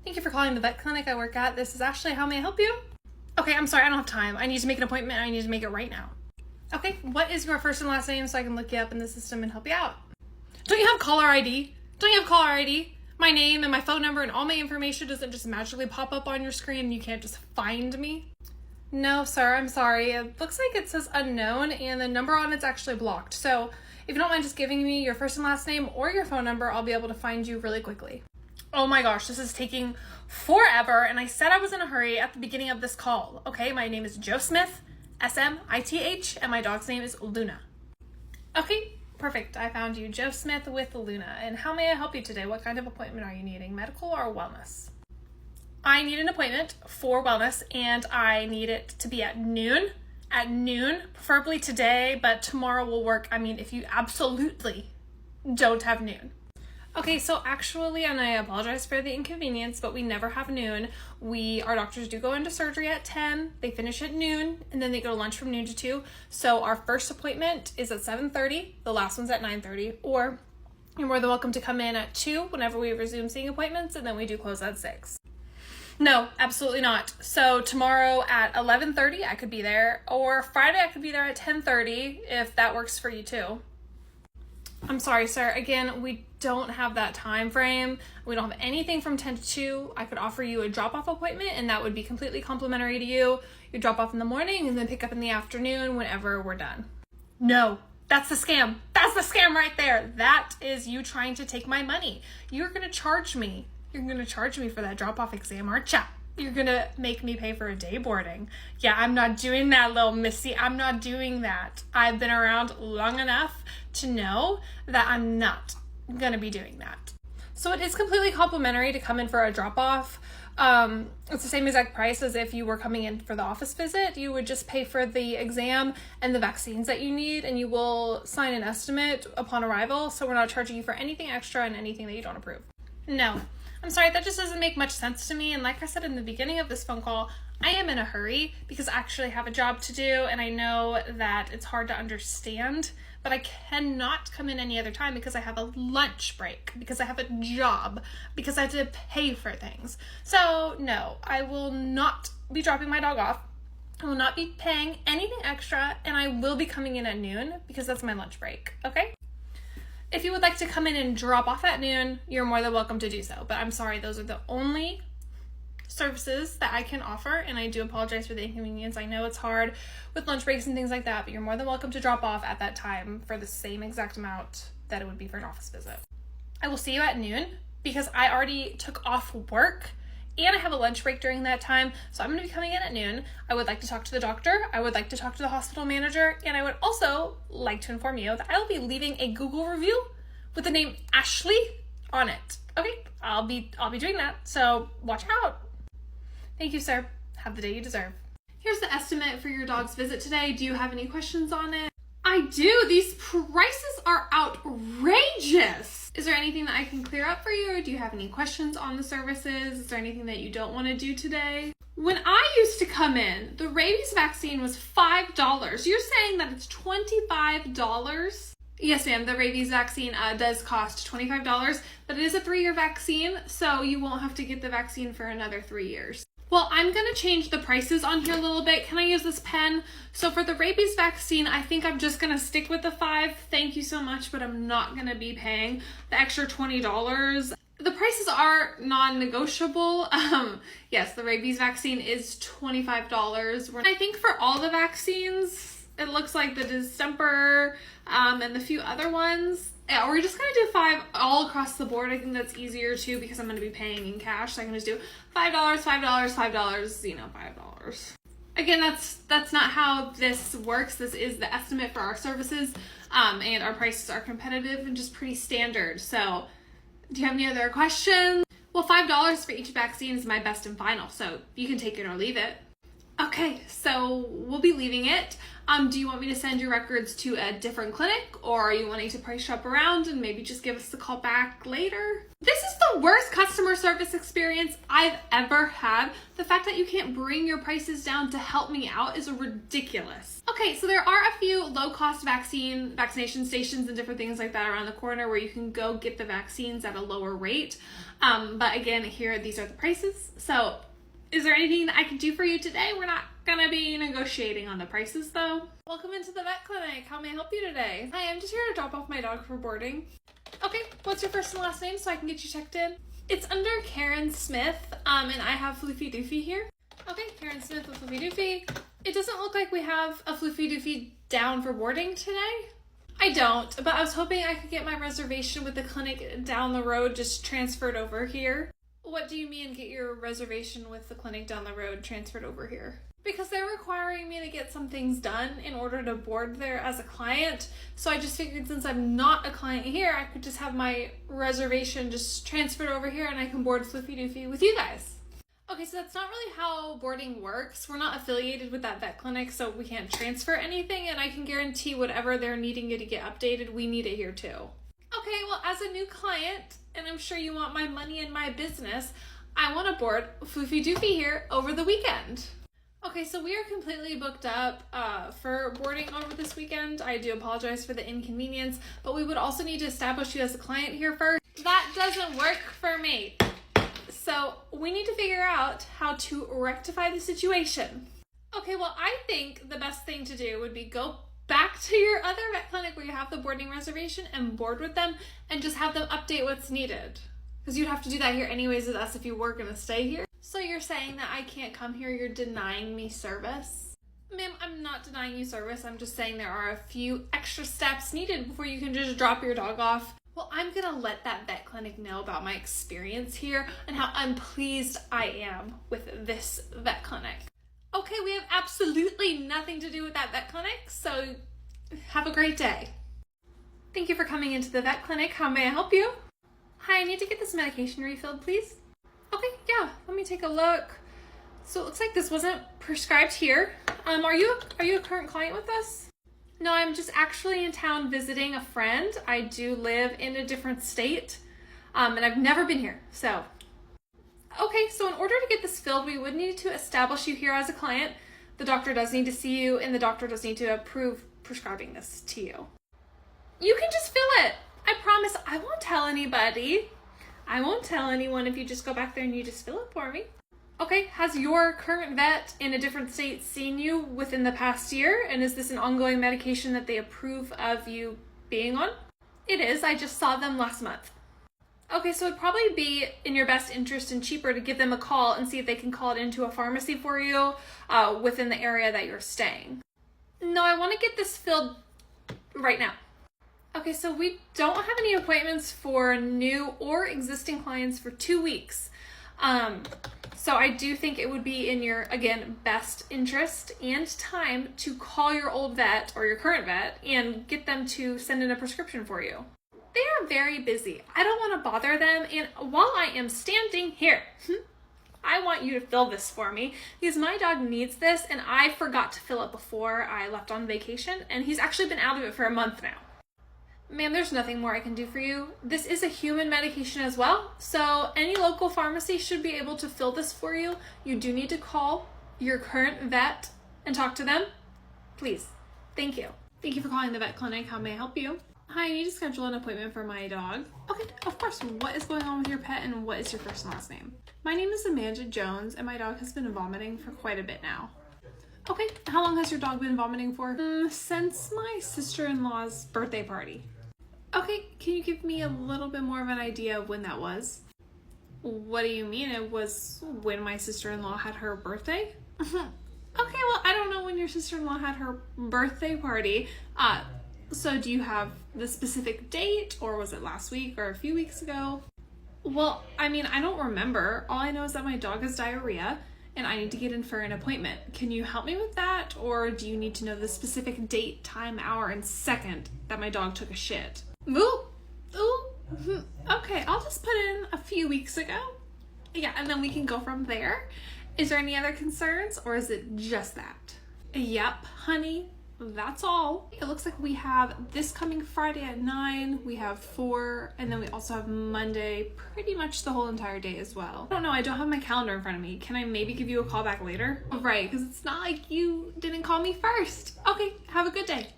Thank you for calling the vet clinic I work at. This is Ashley. How may I help you? Okay, I'm sorry, I don't have time. I need to make an appointment. I need to make it right now. Okay, what is your first and last name so I can look you up in the system and help you out? Don't you have caller ID? Don't you have caller ID? My name and my phone number and all my information doesn't just magically pop up on your screen and you can't just find me? No, sir, I'm sorry. It looks like it says unknown and the number on it's actually blocked. So if you don't mind just giving me your first and last name or your phone number, I'll be able to find you really quickly. Oh my gosh, this is taking forever, and I said I was in a hurry at the beginning of this call. Okay, my name is Joe Smith, S-M-I-T-H, and my dog's name is Luna. Okay, perfect. I found you, Joe Smith with Luna. And how may I help you today? What kind of appointment are you needing, medical or wellness? I need an appointment for wellness, and I need it to be at noon. At noon, preferably today, but tomorrow will work. I mean, if you absolutely don't have noon. Okay, so actually, and I apologize for the inconvenience, but we never have noon. Our doctors do go into surgery at 10, they finish at noon, and then they go to lunch from noon to 2. So our first appointment is at 7:30, the last one's at 9:30, or you're more than welcome to come in at 2 whenever we resume seeing appointments, and then we do close at 6. No, absolutely not. So tomorrow at 11:30, I could be there, or Friday, I could be there at 10:30, if that works for you too. I'm sorry, sir. Again, we don't have that time frame. We don't have anything from 10 to 2. I could offer you a drop-off appointment, and that would be completely complimentary to you. You drop off in the morning and then pick up in the afternoon whenever we're done. No, that's the scam. That's the scam right there. That is you trying to take my money. You're going to charge me. You're going to charge me for that drop-off exam, aren't ya? You're going to make me pay for a day boarding. Yeah, I'm not doing that, little missy. I'm not doing that. I've been around long enough to know that I'm not going to be doing that. So it is completely complimentary to come in for a drop-off. It's the same exact price as if you were coming in for the office visit. You would just pay for the exam and the vaccines that you need, and you will sign an estimate upon arrival. So we're not charging you for anything extra and anything that you don't approve. No. I'm sorry, that just doesn't make much sense to me. And like I said in the beginning of this phone call, I am in a hurry because I actually have a job to do, and I know that it's hard to understand, but I cannot come in any other time because I have a lunch break, because I have a job, because I have to pay for things. So no, I will not be dropping my dog off. I will not be paying anything extra, and I will be coming in at noon because that's my lunch break, okay? If you would like to come in and drop off at noon, you're more than welcome to do so. But I'm sorry, those are the only services that I can offer, and I do apologize for the inconvenience. I know it's hard with lunch breaks and things like that, but you're more than welcome to drop off at that time for the same exact amount that it would be for an office visit. I will see you at noon because I already took off work and I have a lunch break during that time, so I'm going to be coming in at noon. I would like to talk to the doctor, I would like to talk to the hospital manager, and I would also like to inform you that I will be leaving a Google review with the name Ashley on it. Okay, I'll be doing that, so watch out. Thank you, sir. Have the day you deserve. Here's the estimate for your dog's visit today. Do you have any questions on it? I do. These prices are outrageous. Is there anything that I can clear up for you, or do you have any questions on the services? Is there anything that you don't want to do today? When I used to come in, the rabies vaccine was $5. You're saying that it's $25? Yes, ma'am. The rabies vaccine does cost $25, but it is a 3-year vaccine, so you won't have to get the vaccine for another 3 years. Well, I'm going to change the prices on here a little bit. Can I use this pen? So for the rabies vaccine, I think I'm just going to stick with the 5. Thank you so much, but I'm not going to be paying the extra $20. The prices are non-negotiable. Yes, the rabies vaccine is $25. I think for all the vaccines, it looks like the distemper and the few other ones, we're just going to do 5 all across the board. I think that's easier too because I'm going to be paying in cash. So I can just do $5, $5, $5, $5. Again, that's not how this works. This is the estimate for our services, and our prices are competitive and just pretty standard. So do you have any other questions? Well, $5 for each vaccine is my best and final, so you can take it or leave it. Okay, so we'll be leaving it. Do you want me to send your records to a different clinic, or are you wanting to price shop around and maybe just give us a call back later? This is the worst customer service experience I've ever had. The fact that you can't bring your prices down to help me out is ridiculous. Okay, so there are a few low-cost vaccination stations and different things like that around the corner where you can go get the vaccines at a lower rate. But again, here, these are the prices. So is there anything that I can do for you today? We're not gonna be negotiating on the prices though. Welcome into the vet clinic. How may I help you today? Hi, I'm just here to drop off my dog for boarding. Okay, what's your first and last name so I can get you checked in? It's under Karen Smith, and I have Floofy Doofy here. Okay, Karen Smith with Floofy Doofy. It doesn't look like we have a Floofy Doofy down for boarding today. I don't, but I was hoping I could get my reservation with the clinic down the road just transferred over here. What do you mean get your reservation with the clinic down the road transferred over here? Because they're requiring me to get some things done in order to board there as a client. So I just figured since I'm not a client here, I could just have my reservation just transferred over here and I can board Floofy Doofy with you guys. Okay, so that's not really how boarding works. We're not affiliated with that vet clinic, so we can't transfer anything, and I can guarantee whatever they're needing you to get updated, we need it here too. Okay, well, as a new client, and I'm sure you want my money and my business, I want to board Floofy Doofy here over the weekend. Okay, so we are completely booked up for boarding over this weekend. I do apologize for the inconvenience, but we would also need to establish you as a client here first. That doesn't work for me. So we need to figure out how to rectify the situation. Okay, well, I think the best thing to do would be go back to your other vet clinic where you have the boarding reservation and board with them and just have them update what's needed. Because you'd have to do that here anyways with us if you were going to stay here. So you're saying that I can't come here, you're denying me service? Ma'am, I'm not denying you service. I'm just saying there are a few extra steps needed before you can just drop your dog off. Well, I'm going to let that vet clinic know about my experience here and how unpleased I am with this vet clinic. Okay, we have absolutely nothing to do with that vet clinic, so have a great day. Thank you for coming into the vet clinic. How may I help you? Hi, I need to get this medication refilled, please. Okay, yeah, let me take a look. So it looks like this wasn't prescribed here. Are you a current client with us? No, I'm just actually in town visiting a friend. I do live in a different state, and I've never been here, so. Okay, so in order to get this filled, we would need to establish you here as a client. The doctor does need to see you, and the doctor does need to approve prescribing this to you. You can just fill it. I promise I won't tell anybody. I won't tell anyone if you just go back there and you just fill it for me. Okay, has your current vet in a different state seen you within the past year? And is this an ongoing medication that they approve of you being on? It is. I just saw them last month. Okay, so it'd probably be in your best interest and cheaper to give them a call and see if they can call it into a pharmacy for you within the area that you're staying. No, I want to get this filled right now. Okay, so we don't have any appointments for new or existing clients for 2 weeks. So I do think it would be in your, again, best interest and time to call your old vet or your current vet and get them to send in a prescription for you. They are very busy. I don't want to bother them, and while I am standing here, I want you to fill this for me because my dog needs this, and I forgot to fill it before I left on vacation, and he's actually been out of it for a month now. Ma'am, there's nothing more I can do for you. This is a human medication as well, so any local pharmacy should be able to fill this for you. You do need to call your current vet and talk to them. Please. Thank you. Thank you for calling the vet clinic. How may I help you? Hi, I need to schedule an appointment for my dog. Okay, of course. What is going on with your pet and what is your first and last name? My name is Amanda Jones and my dog has been vomiting for quite a bit now. Okay, how long has your dog been vomiting for? Since my sister-in-law's birthday party. Okay, can you give me a little bit more of an idea of when that was? What do you mean? It was when my sister-in-law had her birthday? Okay, well, I don't know when your sister-in-law had her birthday party. So do you have the specific date, or was it last week or a few weeks ago? Well, I mean, I don't remember. All I know is that my dog has diarrhea and I need to get in for an appointment. Can you help me with that? Or do you need to know the specific date, time, hour, and second that my dog took a shit? Ooh. Okay, I'll just put in a few weeks ago. Yeah, and then we can go from there. Is there any other concerns, or is it just that? Yep, honey, that's all. It looks like we have this coming Friday at 9, we have 4, and then we also have Monday pretty much the whole entire day as well. I don't know, I don't have my calendar in front of me. Can I maybe give you a call back later? Right, because it's not like you didn't call me first. Okay, have a good day.